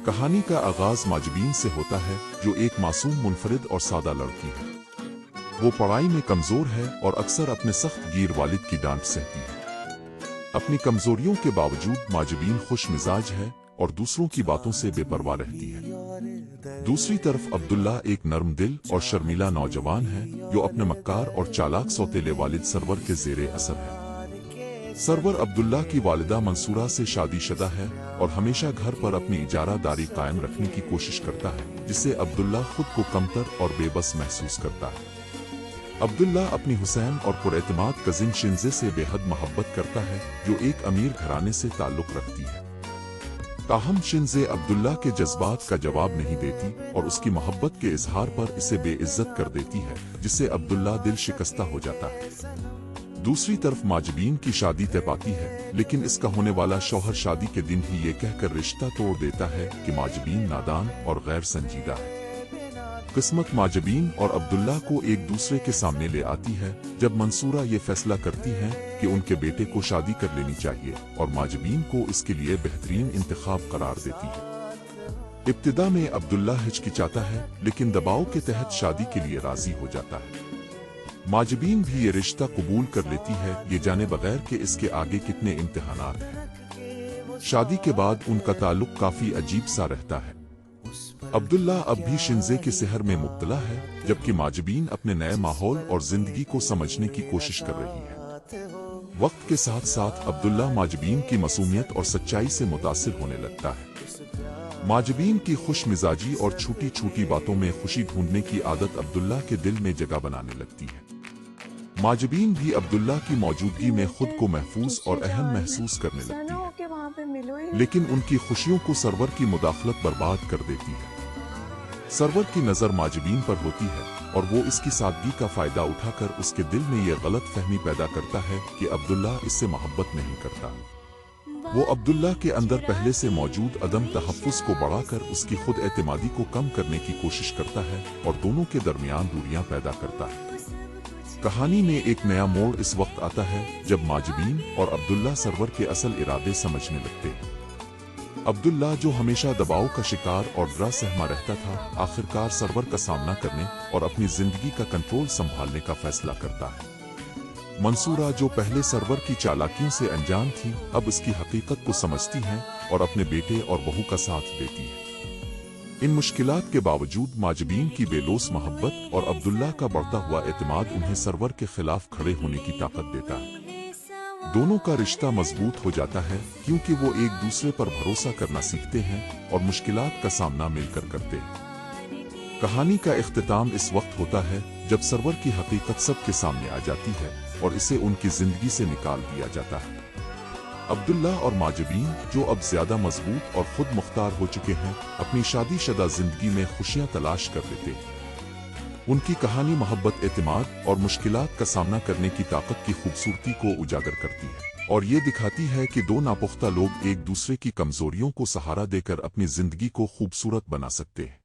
کہانی کا آغاز ماجبین سے ہوتا ہے، جو ایک معصوم، منفرد اور سادہ لڑکی ہے۔ وہ پڑھائی میں کمزور ہے اور اکثر اپنے سخت گیر والد کی ڈانٹ سہتی ہے۔ اپنی کمزوریوں کے باوجود ماجبین خوش مزاج ہے اور دوسروں کی باتوں سے بے پرواہ رہتی ہے۔ دوسری طرف عبداللہ ایک نرم دل اور شرمیلا نوجوان ہے، جو اپنے مکار اور چالاک سوتیلے والد سرور کے زیر اثر ہے۔ سرور عبداللہ کی والدہ منصورہ سے شادی شدہ ہے اور ہمیشہ گھر پر اپنی اجارہ داری قائم رکھنے کی کوشش کرتا ہے، جس سے عبداللہ خود کو کمتر اور بے بس محسوس کرتا ہے۔ عبداللہ اپنی حسین اور پراعتماد کزن شنزے سے بے حد محبت کرتا ہے، جو ایک امیر گھرانے سے تعلق رکھتی ہے۔ تاہم شنزے عبداللہ کے جذبات کا جواب نہیں دیتی اور اس کی محبت کے اظہار پر اسے بے عزت کر دیتی ہے، جس سے عبداللہ دل شکستہ ہو جاتا ہے۔ دوسری طرف ماجبین کی شادی طے پاتی ہے، لیکن اس کا ہونے والا شوہر شادی کے دن ہی یہ کہہ کر رشتہ توڑ دیتا ہے کہ ماجبین نادان اور غیر سنجیدہ ہے۔ قسمت ماجبین اور عبداللہ کو ایک دوسرے کے سامنے لے آتی ہے، جب منصورہ یہ فیصلہ کرتی ہے کہ ان کے بیٹے کو شادی کر لینی چاہیے اور ماجبین کو اس کے لیے بہترین انتخاب قرار دیتی ہے۔ ابتدا میں عبداللہ ہچکچاتا ہے، لیکن دباؤ کے تحت شادی کے لیے راضی ہو جاتا ہے۔ ماجبین بھی یہ رشتہ قبول کر لیتی ہے، یہ جانے بغیر کہ اس کے آگے کتنے امتحانات ہیں۔ شادی کے بعد ان کا تعلق کافی عجیب سا رہتا ہے۔ عبداللہ اب بھی شنزے کے سحر میں مبتلا ہے، جبکہ ماجبین اپنے نئے ماحول اور زندگی کو سمجھنے کی کوشش کر رہی ہے۔ وقت کے ساتھ ساتھ عبداللہ ماجبین کی معصومیت اور سچائی سے متاثر ہونے لگتا ہے۔ ماجبین کی خوش مزاجی اور چھوٹی چھوٹی باتوں میں خوشی ڈھونڈنے کی عادت عبداللہ کے دل میں جگہ بنانے لگتی ہے۔ ماجبین بھی عبداللہ کی موجودگی میں خود کو محفوظ اور اہم محسوس کرنے لگتی ہے، لیکن ان کی خوشیوں کو سرور کی مداخلت برباد کر دیتی ہے۔ سرور کی نظر ماجبین پر ہوتی ہے اور وہ اس کی سادگی کا فائدہ اٹھا کر اس کے دل میں یہ غلط فہمی پیدا کرتا ہے کہ عبداللہ اس سے محبت نہیں کرتا۔ وہ عبداللہ کے اندر پہلے سے موجود عدم تحفظ کو بڑھا کر اس کی خود اعتمادی کو کم کرنے کی کوشش کرتا ہے اور دونوں کے درمیان دوریاں پیدا کرتا ہے۔ کہانی میں ایک نیا موڑ اس وقت آتا ہے جب ماجبین اور عبداللہ سرور کے اصل ارادے سمجھنے لگتے ہیں۔ عبداللہ، جو ہمیشہ دباؤ کا شکار اور ڈرا سہما رہتا تھا، آخرکار سرور کا سامنا کرنے اور اپنی زندگی کا کنٹرول سنبھالنے کا فیصلہ کرتا ہے۔ منصورہ، جو پہلے سرور کی چالاکیوں سے انجان تھی، اب اس کی حقیقت کو سمجھتی ہیں اور اپنے بیٹے اور بہو کا ساتھ دیتی ہے۔ ان مشکلات کے باوجود ماجبین کی بے لوث محبت اور عبداللہ کا بڑھتا ہوا اعتماد انہیں سرور کے خلاف کھڑے ہونے کی طاقت دیتا ہے۔ دونوں کا رشتہ مضبوط ہو جاتا ہے کیونکہ وہ ایک دوسرے پر بھروسہ کرنا سیکھتے ہیں اور مشکلات کا سامنا مل کر کرتے ہیں۔ کہانی کا اختتام اس وقت ہوتا ہے جب سرور کی حقیقت سب کے سامنے آ جاتی ہے اور اسے ان کی زندگی سے نکال دیا جاتا ہے۔ عبداللہ اور ماجبین، جو اب زیادہ مضبوط اور خود مختار ہو چکے ہیں، اپنی شادی شدہ زندگی میں خوشیاں تلاش کر لیتے ہیں۔ ان کی کہانی محبت، اعتماد اور مشکلات کا سامنا کرنے کی طاقت کی خوبصورتی کو اجاگر کرتی ہے اور یہ دکھاتی ہے کہ دو ناپختہ لوگ ایک دوسرے کی کمزوریوں کو سہارا دے کر اپنی زندگی کو خوبصورت بنا سکتے ہیں۔